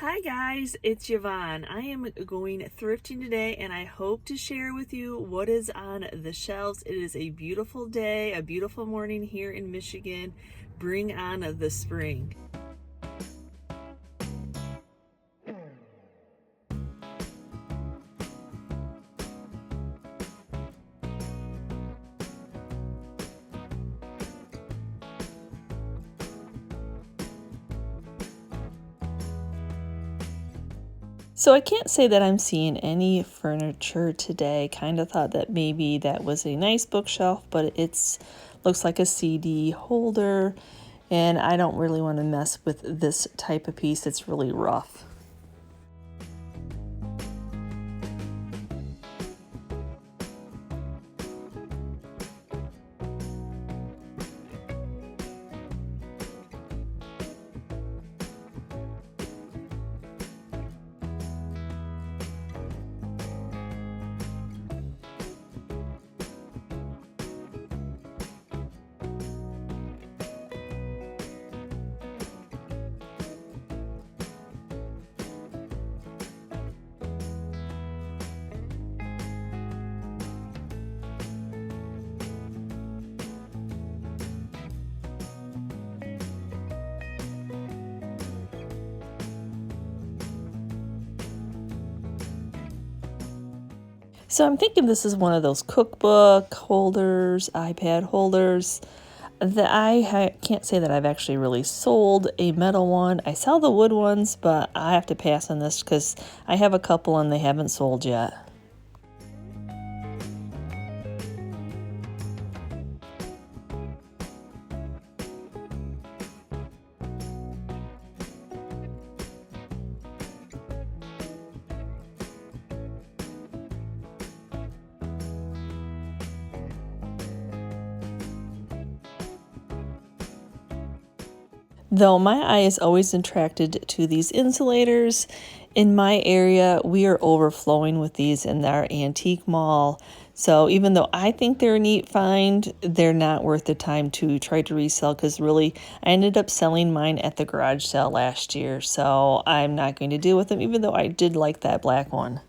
Hi guys, it's Yvonne. I am going thrifting today and I hope to share with you what is on the shelves. It is a beautiful day, a beautiful morning here in Michigan. Bring on the spring. So I can't say that I'm seeing any furniture today. Kind of thought that maybe that was a nice bookshelf, but it's looks like a CD holder, and I don't really want to mess with this type of piece. It's really rough. So I'm thinking this is one of those cookbook holders, iPad holders. That can't say that I've actually really sold a metal one. I sell the wood ones, but I have to pass on this because I have a couple and they haven't sold yet. Though my eye is always attracted to these insulators, in my area we are overflowing with these in our antique mall. So even though I think they're a neat find, they're not worth the time to try to resell because really I ended up selling mine at the garage sale last year. So I'm not going to deal with them even though I did like that black one.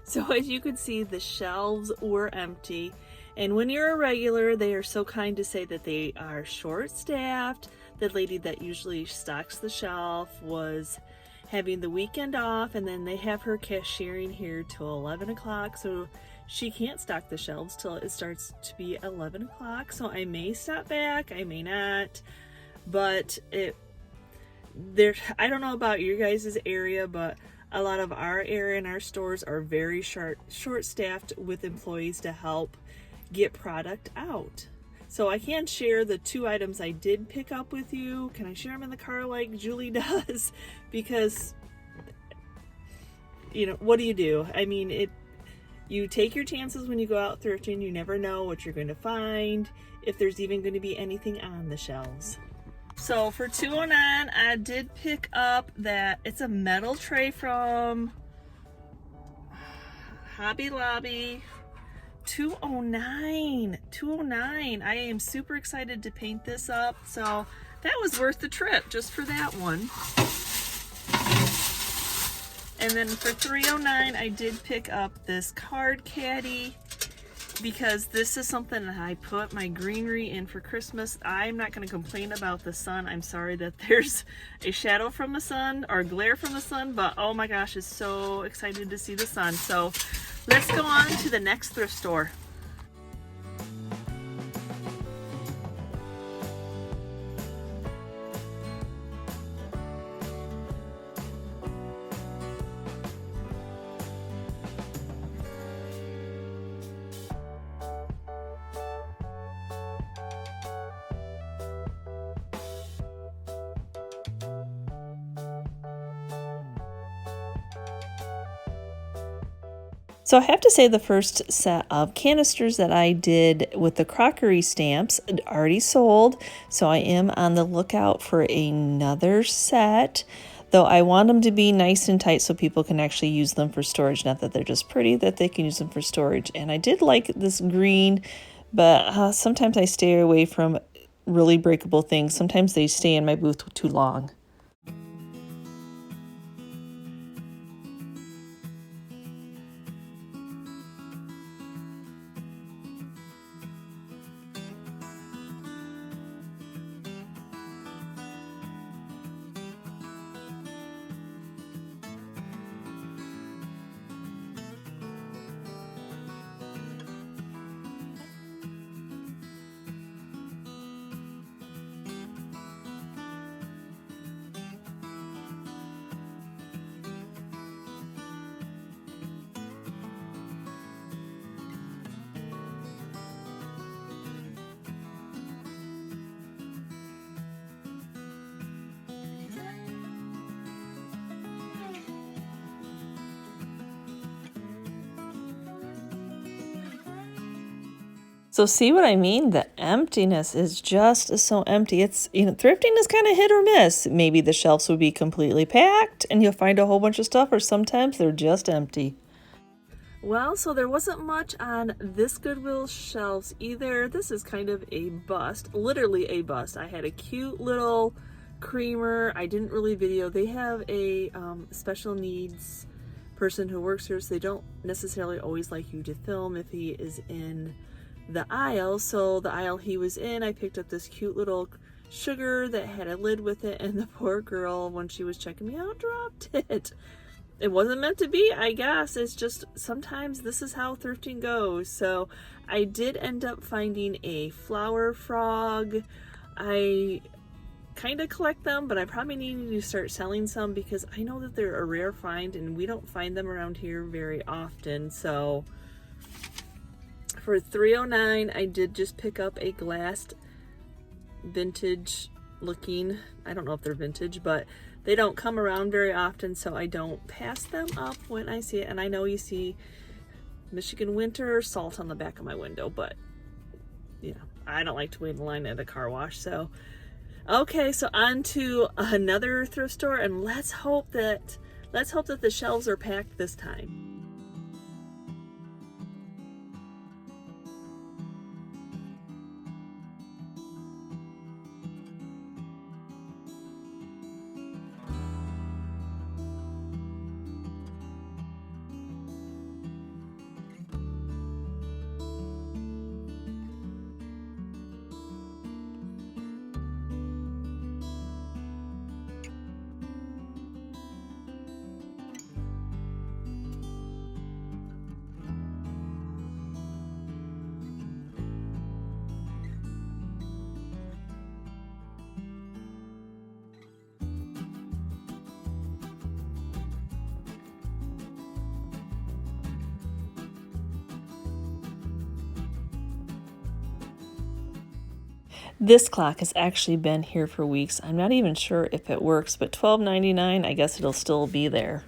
So as you can see, the shelves were empty. And when you're a regular, they are so kind to say that they are short-staffed. The lady that usually stocks the shelf was having the weekend off, and then they have her cashiering here till 11 o'clock. So she can't stock the shelves till it starts to be 11 o'clock. So I may stop back, I may not. But I don't know about your guys' area, but a lot of our area and our stores are very short-staffed with employees to help get product out. So I can share the two items I did pick up with you. Can I share them in the car like Julie does? Because, what do? I mean, you take your chances when you go out thrifting. You never know what you're going to find, if there's even going to be anything on the shelves. So for $2.09, I did pick up it's a metal tray from Hobby Lobby. $2.09. I am super excited to paint this up. So that was worth the trip just for that one. And then for $3.09, I did pick up this card caddy, because this is something that I put my greenery in for Christmas. I'm not going to complain about the sun. I'm sorry that there's a shadow from the sun or glare from the sun, but oh my gosh, it's so excited to see the sun. So let's go on to the next thrift store. So I have to say the first set of canisters that I did with the crockery stamps already sold. So I am on the lookout for another set. Though I want them to be nice and tight so people can actually use them for storage. Not that they're just pretty, that they can use them for storage. And I did like this green, but sometimes I stay away from really breakable things. Sometimes they stay in my booth too long. So see what I mean? The emptiness is just so empty. It's, thrifting is kind of hit or miss. Maybe the shelves would be completely packed and you'll find a whole bunch of stuff, or sometimes they're just empty. Well, so there wasn't much on this Goodwill shelves either. This is kind of a bust, literally a bust. I had a cute little creamer. I didn't really video. They have a special needs person who works here, so they don't necessarily always like you to film if he is in the aisle. So the aisle he was in, I picked up this cute little sugar that had a lid with it, and the poor girl, when she was checking me out, dropped it. It wasn't meant to be, I guess. It's just sometimes this is how thrifting goes. So I did end up finding a flower frog. I kind of collect them, but I probably need to start selling some because I know that they're a rare find and we don't find them around here very often. So for $3.09, I did just pick up a glassed vintage looking, I don't know if they're vintage, but they don't come around very often, so I don't pass them up when I see it. And I know you see Michigan winter salt on the back of my window, but I don't like to wait in line at a car wash. So okay, so on to another thrift store, and let's hope that the shelves are packed this time. This clock has actually been here for weeks. I'm not even sure if it works, but $12.99, I guess it'll still be there.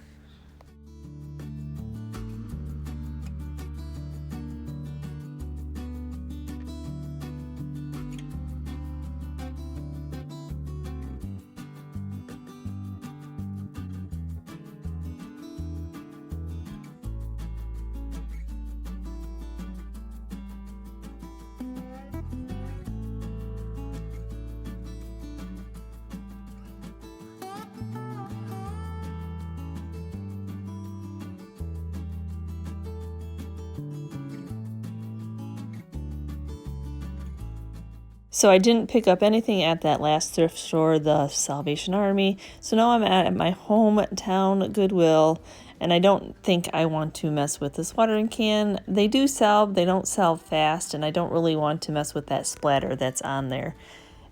So I didn't pick up anything at that last thrift store, the Salvation Army. So now I'm at my hometown Goodwill, and I don't think I want to mess with this watering can. They do sell, they don't sell fast, and I don't really want to mess with that splatter that's on there.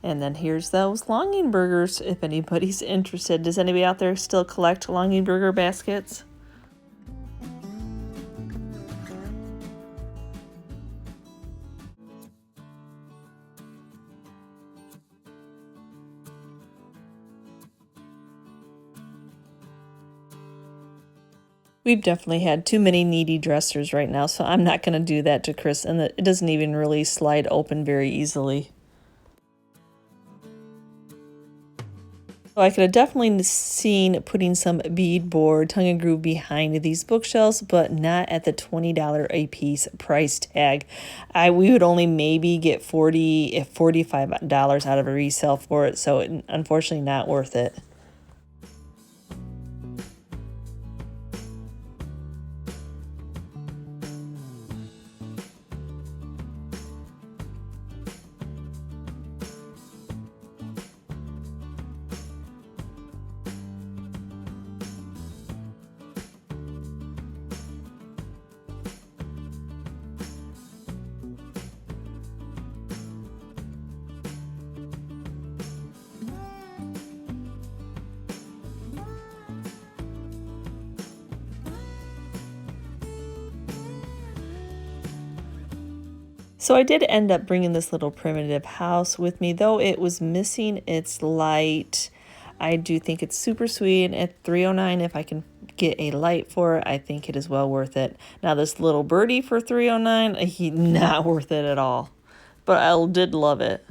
And then here's those longing burgers, if anybody's interested. Does anybody out there still collect longing burger baskets? We've definitely had too many needy dressers right now, so I'm not going to do that to Chris, and it doesn't even really slide open very easily. So I could have definitely seen putting some beadboard, tongue and groove behind these bookshelves, but not at the $20 a piece price tag. We would only maybe get $45 out of a resale for it, so unfortunately not worth it. So I did end up bringing this little primitive house with me, though it was missing its light. I do think it's super sweet. At $309, if I can get a light for it, I think it is well worth it. Now this little birdie for $309, he not worth it at all. But I did love it.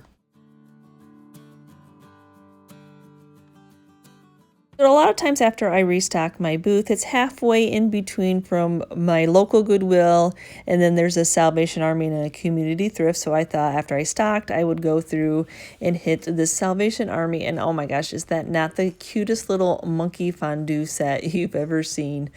But a lot of times after I restock my booth, it's halfway in between from my local Goodwill, and then there's a Salvation Army and a community thrift. So I thought after I stocked, I would go through and hit the Salvation Army. And oh my gosh, is that not the cutest little monkey fondue set you've ever seen?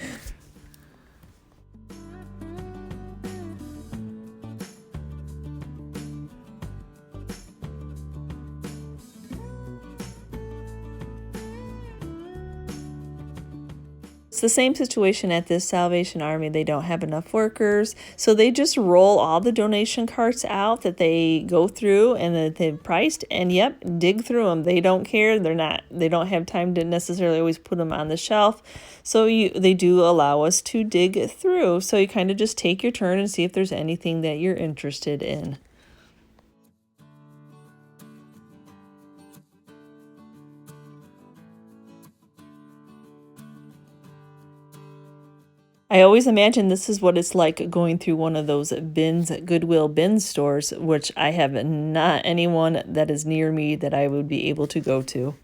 It's the same situation at this Salvation Army. They don't have enough workers, so they just roll all the donation carts out that they go through and that they've priced, and yep, dig through them. They don't care. They don't have time to necessarily always put them on the shelf, so they do allow us to dig through. So you kind of just take your turn and see if there's anything that you're interested in. I always imagine this is what it's like going through one of those bins, Goodwill bin stores, which I have not anyone that is near me that I would be able to go to.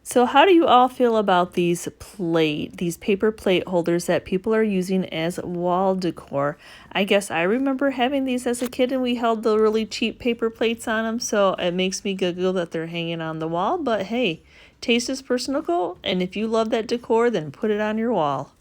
So how do you all feel about these paper plate holders that people are using as wall decor? I guess I remember having these as a kid and we held the really cheap paper plates on them, so it makes me giggle that they're hanging on the wall, but hey, taste is personal, and if you love that decor, then put it on your wall.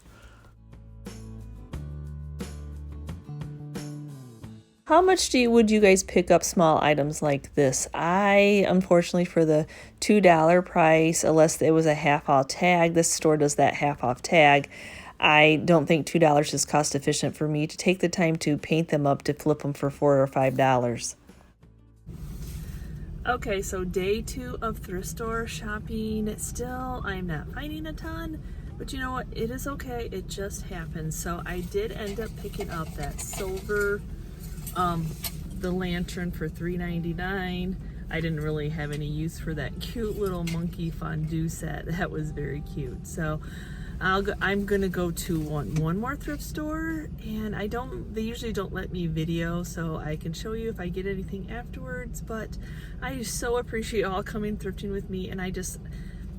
How much would you guys pick up small items like this? I, unfortunately, for the $2 price, unless it was a half off tag, this store does that half off tag. I don't think $2 is cost efficient for me to take the time to paint them up to flip them for $4 or $5. Okay, so day 2 of thrift store shopping. Still, I'm not finding a ton, but you know what? It is okay. It just happens. So I did end up picking up that silver the lantern for $3.99. I didn't really have any use for that cute little monkey fondue set. That was very cute. So I'm gonna go to one more thrift store, and they usually don't let me video, so I can show you if I get anything afterwards, but I so appreciate y'all coming thrifting with me, and I just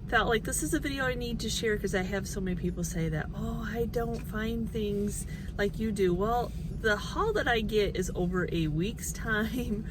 felt like this is a video I need to share because I have so many people say that, oh, I don't find things like you do. Well, the haul that I get is over a week's time,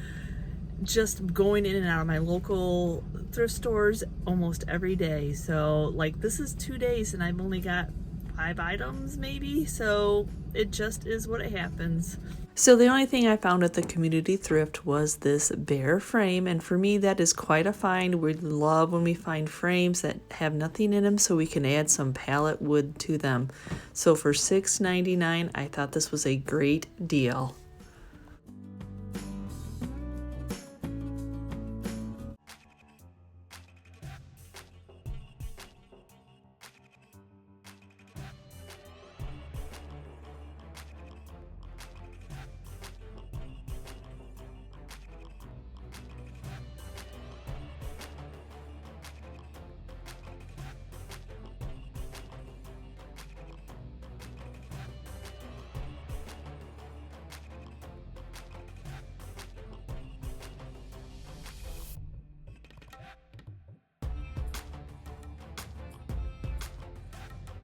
just going in and out of my local thrift stores almost every day. So like this is 2 days and I've only got 5 items maybe, so it just is what it happens. So the only thing I found at the community thrift was this bear frame, and for me that is quite a find. We love when we find frames that have nothing in them so we can add some pallet wood to them. So for $6.99 I thought this was a great deal.